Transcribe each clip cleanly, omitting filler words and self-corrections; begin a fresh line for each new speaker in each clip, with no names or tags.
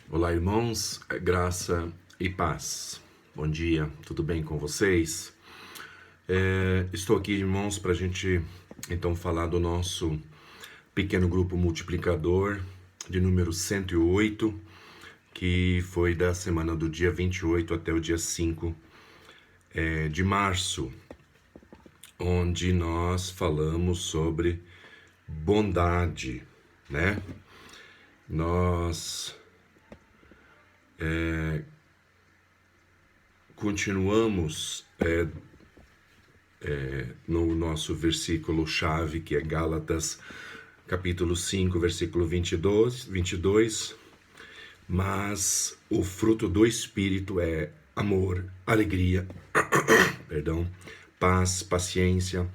Olá, irmãos, graça e paz. Bom dia, tudo bem com vocês? Estou aqui, irmãos, para a gente então falar do nosso pequeno grupo multiplicador de número 108, que foi da semana do dia 28 até o dia 5 de março, onde nós falamos sobre bondade, né? Nós continuamos no nosso versículo-chave, que é Gálatas, capítulo 5, versículo 22, mas o fruto do Espírito é amor, alegria, perdão, paz, paciência,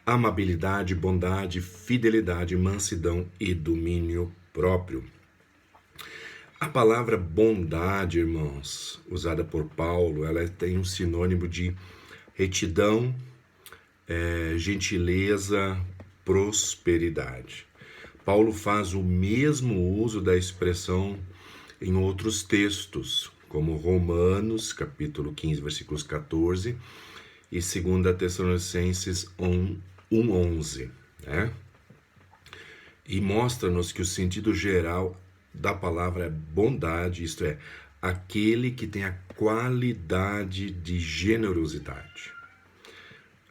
amabilidade, bondade, fidelidade, mansidão e domínio próprio. A palavra bondade, irmãos, usada por Paulo, ela tem um sinônimo de retidão, gentileza, prosperidade. Paulo faz o mesmo uso da expressão em outros textos, como Romanos, capítulo 15, versículos 14, e 2 Tessalonicenses 1:11, né? E mostra-nos que o sentido geral da palavra é bondade, isto é, aquele que tem a qualidade de generosidade,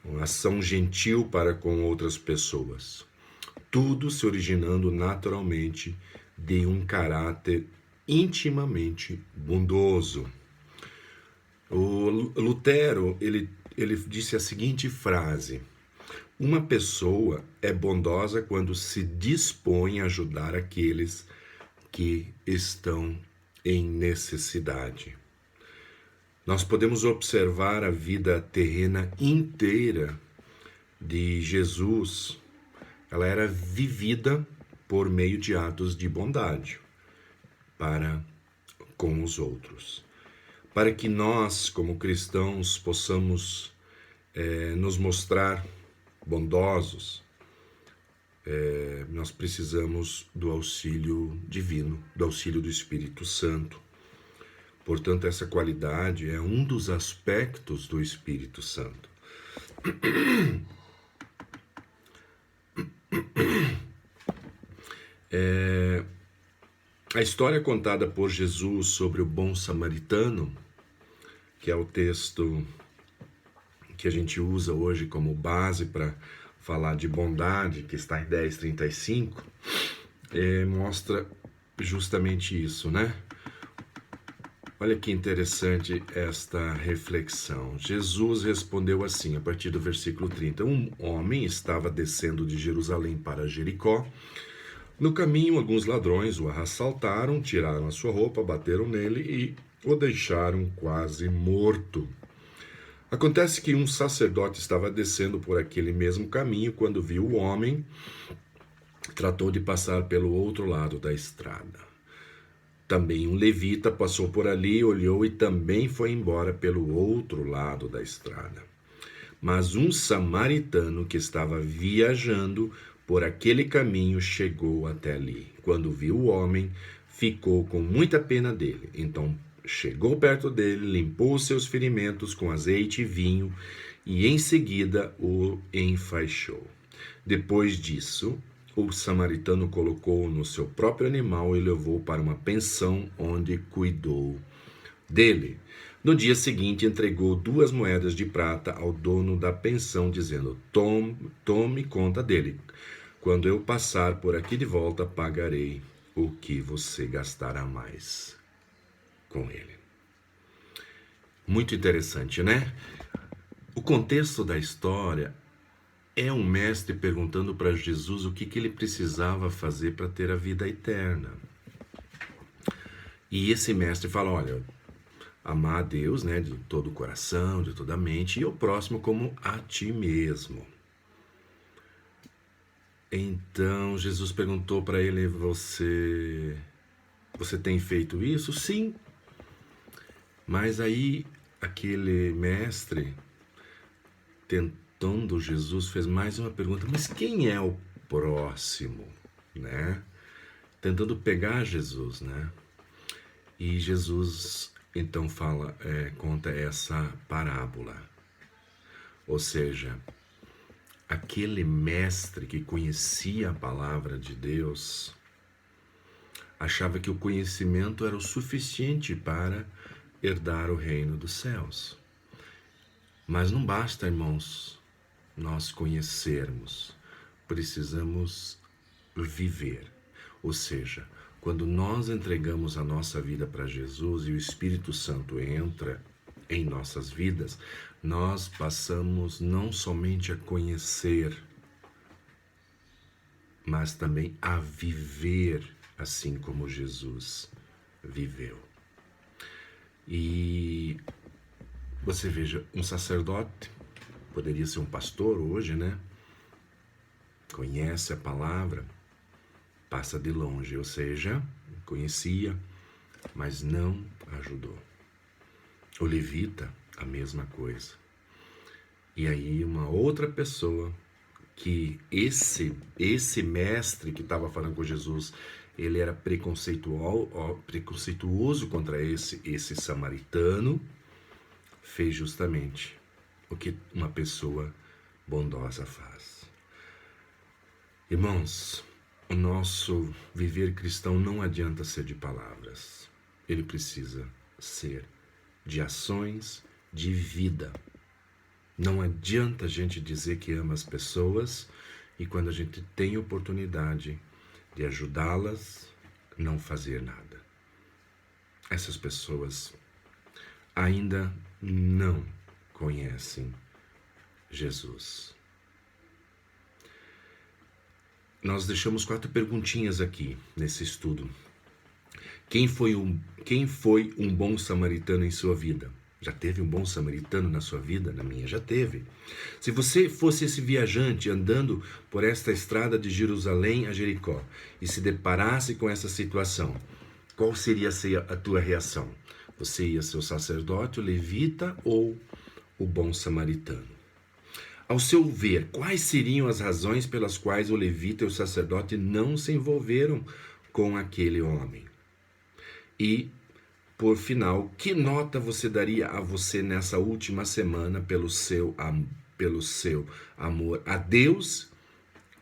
uma ação gentil para com outras pessoas, tudo se originando naturalmente de um caráter intimamente bondoso. O Lutero, ele disse a seguinte frase: uma pessoa é bondosa quando se dispõe a ajudar aqueles que estão em necessidade. Nós podemos observar a vida terrena inteira de Jesus. Ela era vivida por meio de atos de bondade para com os outros. Para que nós, como cristãos, possamos nos mostrar bondosos, nós precisamos do auxílio divino, do auxílio do Espírito Santo. Portanto, essa qualidade é um dos aspectos do Espírito Santo. A história contada por Jesus sobre o bom samaritano, que é o texto que a gente usa hoje como base para falar de bondade, que está em 10:35, mostra justamente isso, né? Olha que interessante esta reflexão. Jesus respondeu assim, a partir do versículo 30. Um homem estava descendo de Jerusalém para Jericó. No caminho, alguns ladrões o assaltaram, tiraram a sua roupa, bateram nele e o deixaram quase morto. Acontece que um sacerdote estava descendo por aquele mesmo caminho quando viu o homem, tratou de passar pelo outro lado da estrada. Também um levita passou por ali, olhou e também foi embora pelo outro lado da estrada. Mas um samaritano que estava viajando por aquele caminho chegou até ali. Quando viu o homem, ficou com muita pena dele. Então chegou perto dele, limpou os seus ferimentos com azeite e vinho e em seguida o enfaixou. Depois disso, o samaritano colocou-o no seu próprio animal e levou para uma pensão onde cuidou dele. No dia seguinte, entregou 2 moedas de prata ao dono da pensão, dizendo: tome conta dele. Quando eu passar por aqui de volta, pagarei o que você gastará mais com ele. Muito interessante, né? O contexto da história é um mestre perguntando para Jesus o que ele precisava fazer para ter a vida eterna. E esse mestre fala: olha, amar a Deus, né, de todo o coração, de toda a mente, e o próximo como a ti mesmo. Então Jesus perguntou para ele: você tem feito isso? Sim. Mas aí aquele mestre, tentando Jesus, fez mais uma pergunta: mas quem é o próximo, né? Tentando pegar Jesus, né? E Jesus então conta essa parábola. Ou seja, aquele mestre que conhecia a palavra de Deus achava que o conhecimento era o suficiente para herdar o reino dos céus. Mas não basta, irmãos, nós conhecermos. Precisamos viver. Ou seja, quando nós entregamos a nossa vida para Jesus e o Espírito Santo entra em nossas vidas, nós passamos não somente a conhecer, mas também a viver assim como Jesus viveu. E você veja, um sacerdote, poderia ser um pastor hoje, né? Conhece a palavra, passa de longe, ou seja, conhecia, mas não ajudou. O levita, a mesma coisa. E aí uma outra pessoa, que esse mestre que estava falando com Jesus, ele era preconceituoso contra esse samaritano, fez justamente o que uma pessoa bondosa faz. Irmãos, o nosso viver cristão não adianta ser de palavras. Ele precisa ser de ações, de vida. Não adianta a gente dizer que ama as pessoas e quando a gente tem oportunidade de ajudá-las, não fazer nada. Essas pessoas ainda não conhecem Jesus. Nós deixamos 4 perguntinhas aqui nesse estudo. Quem foi um bom samaritano em sua vida? Já teve um bom samaritano na sua vida? Na minha já teve. Se você fosse esse viajante andando por esta estrada de Jerusalém a Jericó e se deparasse com essa situação, qual seria a tua reação? Você ia ser o sacerdote, o levita ou o bom samaritano? Ao seu ver, quais seriam as razões pelas quais o levita e o sacerdote não se envolveram com aquele homem? E, por final, que nota você daria a você nessa última semana pelo seu amor a Deus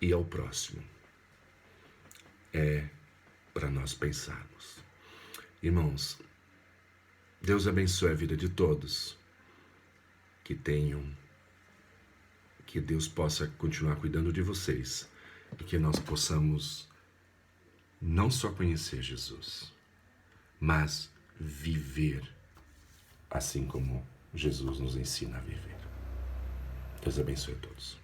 e ao próximo? É para nós pensarmos. Irmãos, Deus abençoe a vida de todos. Que Deus possa continuar cuidando de vocês e que nós possamos não só conhecer Jesus, mas viver assim como Jesus nos ensina a viver. Deus abençoe a todos.